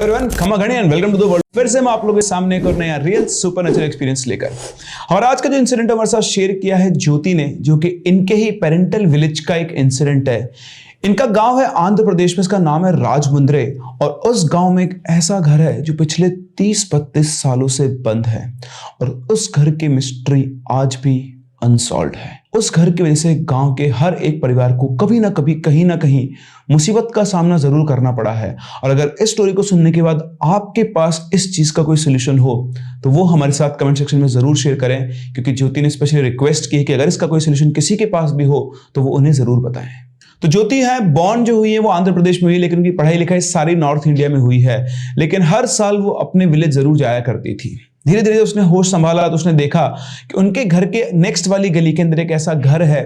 Everyone, खमागणी and welcome to the world. फिर से मैं आप लोगों के सामने एक और नया रियल सुपरनेचुरल एक्सपीरियंस लेकर, और आज का जो इंसिडेंट हमारे साथ शेयर किया है ज्योति ने, जो कि इनके ही पेरेंटल विलेज का एक इंसिडेंट है। इनका गांव है आंध्र प्रदेश में, इसका नाम है राजमुंद्रे, और उस गांव में एक ऐसा घर है जो पिछले 30-32 सालों से बंद है, और उस घर की मिस्ट्री आज भी अनसॉल्व्ड है। उस घर की वजह से गांव के हर एक परिवार को कभी ना कभी, कहीं ना कहीं मुसीबत का सामना जरूर करना पड़ा है। और अगर इस स्टोरी को सुनने के बाद आपके पास इस चीज का कोई सोल्यूशन हो तो वो हमारे साथ कमेंट सेक्शन में जरूर शेयर करें, क्योंकि ज्योति ने स्पेशली रिक्वेस्ट की है कि अगर इसका कोई सोल्यूशन किसी के पास भी हो तो वो उन्हें जरूर बताएं। तो ज्योति है, बॉर्न जो हुई है वो आंध्र प्रदेश में हुई, लेकिन उनकी पढ़ाई लिखाई सारी नॉर्थ इंडिया में हुई है। लेकिन हर साल वो अपने विलेज जरूर जाया करती थी। धीरे धीरे उसने होश संभाला तो उसने देखा कि उनके घर के नेक्स्ट वाली गली के अंदर एक ऐसा घर है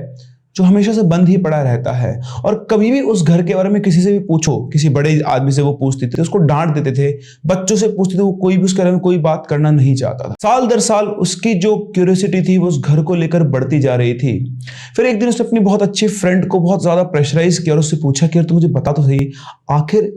जो हमेशा से बंद ही पड़ा रहता है, और कभी भी उस घर के बारे में किसी से भी पूछो, किसी बड़े आदमी से वो पूछते थे, उसको डांट देते थे, बच्चों से पूछते थे, वो कोई भी उसके बारे में कोई बात करना नहीं चाहता था। साल दर साल उसकी जो क्यूरियोसिटी थी वो उस घर को लेकर बढ़ती जा रही थी। फिर एक दिन उसने अपनी बहुत अच्छी फ्रेंड को बहुत ज्यादा प्रेशराइज किया और उससे पूछा कि यार तू मुझे बता तो सही, आखिर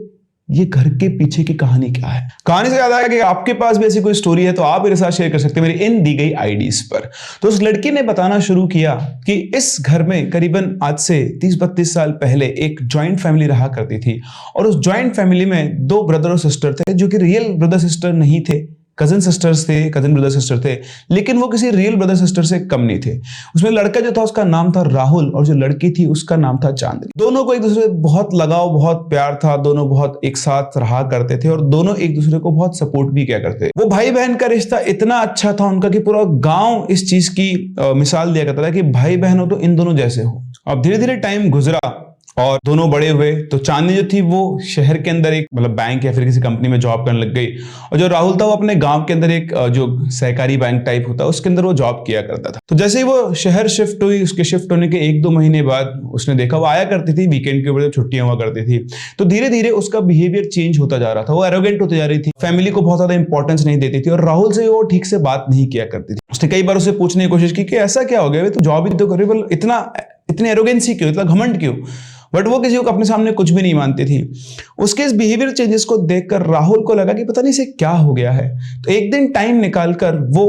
ये घर के पीछे की कहानी क्या है। कहानी से याद आया कि आपके पास भी ऐसी कोई स्टोरी है तो आप मेरे साथ शेयर कर सकते हैं मेरी इन दी गई आईडीज पर। तो उस लड़की ने बताना शुरू किया कि इस घर में करीबन आज से 30-32 साल पहले एक जॉइंट फैमिली रहा करती थी, और उस जॉइंट फैमिली में 2 ब्रदर और सिस्टर थे, जो कि रियल ब्रदर सिस्टर नहीं थे, कजन सिस्टर्स थे, कजन ब्रदर सिस्टर थे, लेकिन वो किसी रियल ब्रदर सिस्टर से कम नहीं थे। उसमें लड़का जो था उसका नाम था राहुल, और जो लड़की थी उसका नाम था चांदनी। दोनों को एक दूसरे से बहुत लगाव, बहुत प्यार था, दोनों बहुत एक साथ रहा करते थे, और दोनों एक दूसरे को बहुत सपोर्ट भी किया करते थे। वो भाई बहन का रिश्ता इतना अच्छा था उनका कि पूरा गांव इस चीज की मिसाल दिया करता था कि भाई बहन हो तो इन दोनों जैसे हो। अब धीरे धीरे टाइम गुजरा और दोनों बड़े हुए, तो चांदनी जो थी वो शहर के अंदर एक बैंक या फिर किसी कंपनी में जॉब करने लग गई, और जो राहुल था वो अपने गांव के अंदर एक जो सहकारी बैंक टाइप होता है उसके अंदर वो जॉब किया करता था। तो जैसे ही वो शहर शिफ्ट हुई, उसके शिफ्ट होने के 1-2 महीने बाद उसने देखा वो आया करती थी वीकेंड के ऊपर जब छुट्टियां हुआ करती थी, तो धीरे धीरे उसका बिहेवियर चेंज होता जा रहा था। वो एरोगेंट होती जा रही थी, फैमिली को बहुत ज्यादा इंपॉर्टेंस नहीं देती थी, और राहुल से वो ठीक से बात नहीं किया करती थी। उसने कई बार उसे पूछने की कोशिश की कि ऐसा क्या हो गया, तो जॉब ही तो कर रही, इतनी एरोगेंसी क्यों, इतना घमंड क्यों, बट वो किसी को अपने सामने कुछ भी नहीं मानती थी। उसके इस बिहेवियर चेंजेस को देखकर राहुल को लगा कि पता नहीं इसे क्या हो गया है। तो एक दिन टाइम निकालकर वो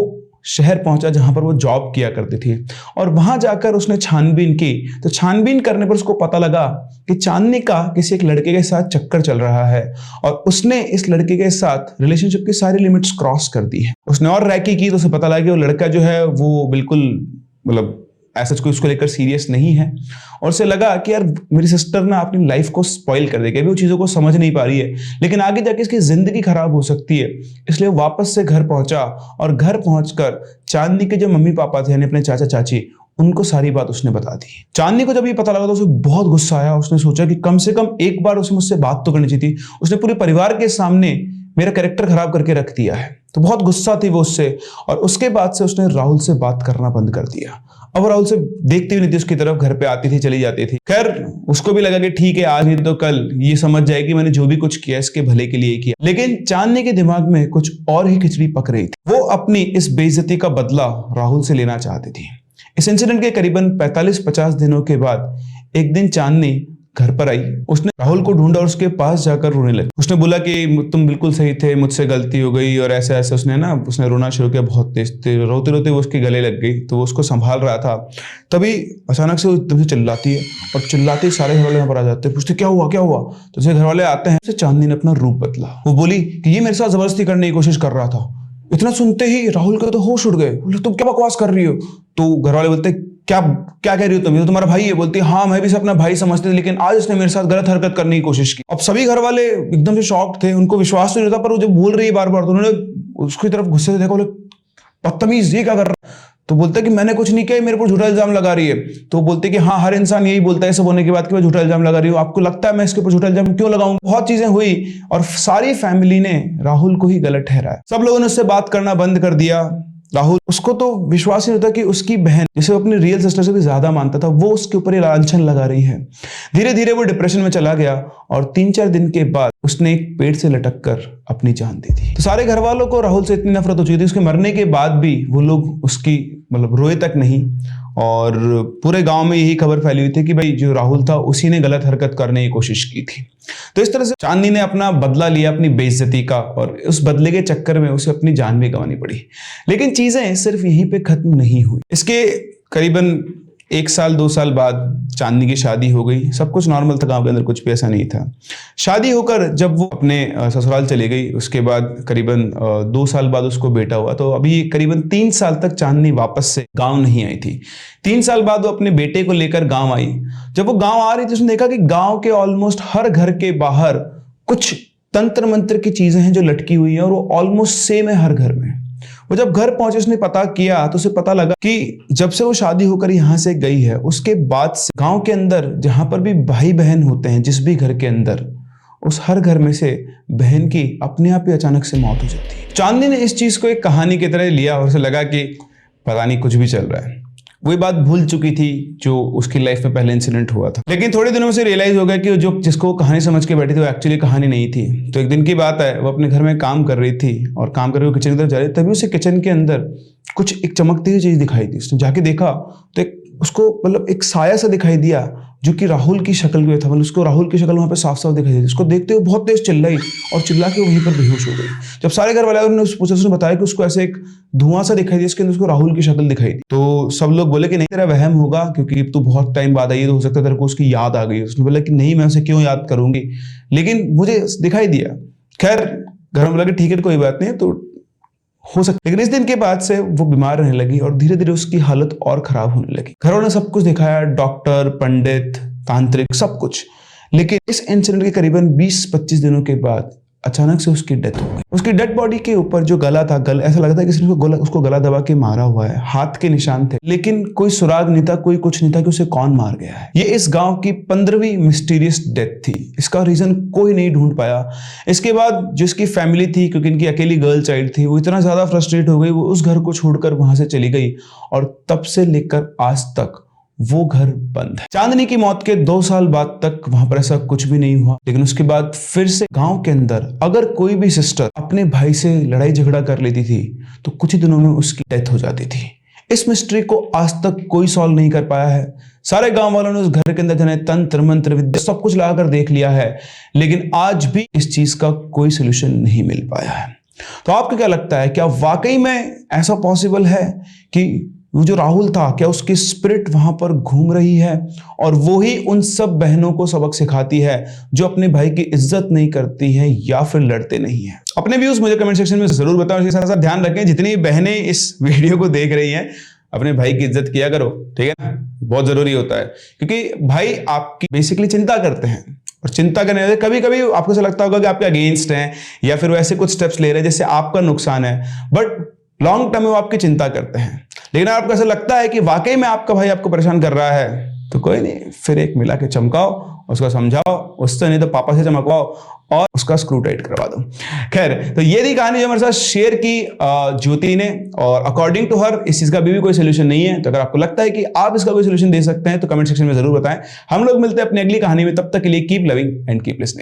शहर पहुंचा जहां पर वो जॉब किया करती थी, और वहां जाकर उसने छानबीन की। तो छानबीन करने पर उसको पता लगा कि चांदनी का किसी एक लड़के के साथ चक्कर चल रहा है, और उसने इस लड़के के साथ रिलेशनशिप की सारी लिमिट्स क्रॉस कर दी है। उसने और रैकी की तो उसे पता लगा कि वो लड़का जो है वो बिल्कुल ऐसा कोई उसको लेकर सीरियस नहीं है, और उसे लगा कि यार मेरी सिस्टर ना अपनी लाइफ को स्पॉइल कर देगी, अभी वो चीज़ों को समझ नहीं पा रही है, लेकिन आगे जाके इसकी जिंदगी खराब हो सकती है। इसलिए वापस से घर पहुंचा, और घर पहुंचकर चांदनी के जो मम्मी पापा थे यानी अपने चाचा चाची, उनको सारी बात उसने बता दी। चांदनी को जब ये पता लगा तो उसे बहुत गुस्सा आया। उसने सोचा कि कम से कम एक बार उसे मुझसे बात तो करनी चाहिए थी, उसने पूरे परिवार के सामने मेरा कैरेक्टर खराब करके रख दिया है। तो बहुत गुस्सा थी वो उससे, और उसके बाद से उसने राहुल से बात करना बंद कर दिया। अब राहुल से देखती भी नहीं थी उसकी तरफ, घर पे आती थी चली जाती थी। खैर उसको भी लगा कि ठीक है, आज नहीं तो कल ये समझ जाएगी मैंने जो भी कुछ किया इसके भले के लिए किया। लेकिन चांदनी के दिमाग में कुछ और ही खिचड़ी पक रही थी। वो अपनी इस बेइज्जती का बदला राहुल से लेना चाहती थी। इस इंसिडेंट के करीबन 45-50 दिनों के बाद एक दिन चांदनी घर पर आई। उसने राहुल को ढूंढा और उसके पास जाकर रोने लगी। उसने बोला कि तुम बिल्कुल सही थे, मुझसे गलती हो गई, और ऐसे ऐसे उसने रोना शुरू किया बहुत तेज। रोते रोते वो उसके गले लग गई, तो वो उसको संभाल रहा था। तभी अचानक से वो एकदम से चिल्लाती है, और चिल्लाते ही सारे घर वाले यहाँ पर आ जाते हैं, पूछते क्या हुआ क्या हुआ। तो उसे घर वाले आते हैं। चांदनी ने अपना रूप बदला। वो बोली कि ये मेरे साथ जबरदस्ती करने की कोशिश कर रहा था। इतना सुनते ही राहुल के तो होश उड़ गए। बोले तुम क्या बकवास कर रही हो। तो घर वाले बोलते क्या क्या कह रही हो तुम, ये तो तुम्हारा भाई है। बोलती हाँ मैं भी इसे अपना भाई समझती थी, लेकिन आज इसने मेरे साथ गलत हरकत करने की कोशिश की। अब सभी घर वाले एकदम से शॉक्ड थे, उनको विश्वास नहीं होता, पर वो जब बोल रही है बार बार तो उन्होंने उसकी तरफ गुस्से से देखा। बोले बदतमीज, ये क्या कर रहा है। तो बोलते कि मैंने कुछ नहीं किया, मेरे पर झूठा इल्जाम लगा रही है। तो बोलते कि हाँ हर इंसान यही बोलता है सब होने के बाद कि मैं झूठा इल्जाम लगा रही हूँ, आपको लगता है मैं इसके ऊपर झूठा इल्जाम क्यों लगाऊं। बहुत चीजें हुई और सारी फैमिली ने राहुल को ही गलत ठहराया। सब लोगों ने उससे बात करना बंद कर दिया। राहुल, उसको तो विश्वास नहीं होता कि उसकी बहन, जिसे वो अपने रियल सिस्टर से भी ज्यादा मानता था, वो उसके ऊपर ये लांछन लगा रही है। धीरे धीरे वो डिप्रेशन में चला गया, और 3-4 दिन के बाद उसने एक पेड़ से लटक कर अपनी जान दी थी। तो सारे घर वालों को राहुल से इतनी नफरत हो चुकी थी, उसके मरने के बाद भी वो लोग उसकी रोए तक नहीं, और पूरे गांव में यही खबर फैली हुई थी कि भाई जो राहुल था उसी ने गलत हरकत करने की कोशिश की थी। तो इस तरह से चांदनी ने अपना बदला लिया अपनी बेइज्जती का, और उस बदले के चक्कर में उसे अपनी जान भी गंवानी पड़ी। लेकिन चीजें सिर्फ यहीं पे खत्म नहीं हुई। इसके करीबन 1 साल 2 साल बाद चांदनी की शादी हो गई। सब कुछ नॉर्मल था गांव के अंदर, कुछ भी ऐसा नहीं था। शादी होकर जब वो अपने ससुराल चली गई, उसके बाद करीबन 2 साल बाद उसको बेटा हुआ। तो अभी करीबन 3 साल तक चांदनी वापस से गांव नहीं आई थी। 3 साल बाद वो अपने बेटे को लेकर गांव आई। जब वो गांव आ रही थी, उसने देखा कि गांव के ऑलमोस्ट हर घर के बाहर कुछ तंत्र मंत्र की चीजें हैं जो लटकी हुई है, और वो ऑलमोस्ट सेम है हर घर में। वो जब घर पहुंचे, उसने पता किया तो उसे पता लगा कि जब से वो शादी होकर यहां से गई है, उसके बाद से गांव के अंदर जहां पर भी भाई बहन होते हैं, जिस भी घर के अंदर, उस हर घर में से बहन की अपने आप ही अचानक से मौत हो जाती है। चांदनी ने इस चीज को एक कहानी की तरह लिया और उसे लगा कि पता नहीं कुछ भी चल रहा है। वही बात भूल चुकी थी जो उसकी लाइफ में पहले इंसिडेंट हुआ था। लेकिन थोड़े दिनों में से रियलाइज हो गया कि जो जिसको कहानी समझ के बैठी थी वो एक्चुअली कहानी नहीं थी। तो एक दिन की बात है, वो अपने घर में काम कर रही थी और काम करके किचन की तरफ जा रही थी। तभी उसे किचन के अंदर कुछ एक चमकती हुई चीज दिखाई दी। उसने जाके देखा तो उसको मतलब एक साया सा दिखाई दिया जो कि राहुल की शक्ल में था। मतलब उसको राहुल की शक्ल वहां पे साफ साफ दिखाई दी। उसको देखते हुए बहुत तेज चिल्लाई और चिल्ला के वहीं पर बेहोश हो गई। जब सारे घर वाले उन्होंने पूछा, उसने बताया कि उसको ऐसे एक धुआं सा दिखाई दिया, इसके अंदर उसको राहुल की शक्ल दिखाई दी। तो सब लोग बोले कि नहीं, तेरा वहम होगा क्योंकि तू बहुत टाइम बाद आई है, तो हो सकता है तेरे को उसकी याद आ गई। उसने बोला कि नहीं, मैं उसे क्यों याद करूंगी, लेकिन मुझे दिखाई दिया। खैर घर में बोला कि ठीक है कोई बात नहीं, तो हो सकता। लेकिन इस दिन के बाद से वो बीमार रहने लगी और धीरे धीरे उसकी हालत और खराब होने लगी। घरों ने सब कुछ दिखाया, डॉक्टर, पंडित, तांत्रिक, सब कुछ। लेकिन इस इंसिडेंट के करीबन 20-25 दिनों के बाद अचानक से उसकी डेथ हो गई। उसकी डेड बॉडी के ऊपर जो गला था, ऐसा लगता है कि किसी ने उसको गला दबा के मारा हुआ है। हाथ के निशान थे, लेकिन कोई सुराग नहीं था, कोई कुछ नहीं था कि उसे कौन मार गया है। ये इस गांव की 15वीं मिस्टीरियस डेथ थी। इसका रीजन कोई नहीं ढूंढ पाया। इसके बाद जो इसकी फैमिली थी, क्योंकि इनकी अकेली गर्ल चाइल्ड थी, वो इतना ज्यादा फ्रस्ट्रेट हो गई, वो उस घर को छोड़कर वहां से चली गई और तब से लेकर आज तक वो घर बंद है। चांदनी की मौत के 2 साल बाद तक वहां पर ऐसा कुछ भी नहीं हुआ। लेकिन उसके बाद फिर से गांव के अंदर अगर कोई भी सिस्टर अपने भाई से लड़ाई झगड़ा कर लेती थी तो कुछ ही दिनों में उसकी डेथ हो जाती थी। इस मिस्ट्री को आज तक कोई सॉल्व नहीं कर पाया है। सारे गांव वालों ने उस घर के अंदर जाने तंत्र मंत्र विद्या सब कुछ लगाकर देख लिया है, लेकिन आज भी इस चीज का कोई सोल्यूशन नहीं मिल पाया है। तो आपको क्या लगता है, क्या वाकई में ऐसा पॉसिबल है कि वो जो राहुल था, क्या उसकी स्पिरिट वहां पर घूम रही है और वो ही उन सब बहनों को सबक सिखाती है जो अपने भाई की इज्जत नहीं करती हैं या फिर लड़ते नहीं हैं? अपने व्यूज मुझे कमेंट सेक्शन में जरूर बताओ। इसके साथ साथ ध्यान रखें, जितनी बहनें इस वीडियो को देख रही हैं, अपने भाई की इज्जत किया करो, ठीक है ना? बहुत जरूरी होता है, क्योंकि भाई आपकी बेसिकली चिंता करते हैं, और चिंता करने से कभी कभी आपको ऐसा लगता होगा कि आपके अगेंस्ट हैं या फिर वो ऐसे कुछ स्टेप्स ले रहे हैं जिससे आपका नुकसान है, बट लॉन्ग टर्म में वो आपकी चिंता करते हैं। लेकिन अगर आपको ऐसा लगता है कि वाकई में आपका भाई आपको परेशान कर रहा है, तो कोई नहीं, फिर एक मिला के चमकाओ, उसको समझाओ, उससे नहीं तो पापा से चमकवाओ और उसका स्क्रू टाइट करवा दो। खैर, तो ये थी कहानी जो हमारे साथ शेयर की ज्योति ने, और अकॉर्डिंग टू हर इस चीज का भी कोई सोल्यूशन नहीं है। तो अगर आपको लगता है कि आप इसका कोई सोल्यूशन दे सकते हैं तो कमेंट सेक्शन में जरूर बताएं। हम लोग मिलते हैं अपनी अगली कहानी में, तब तक के लिए keep loving and keep listening.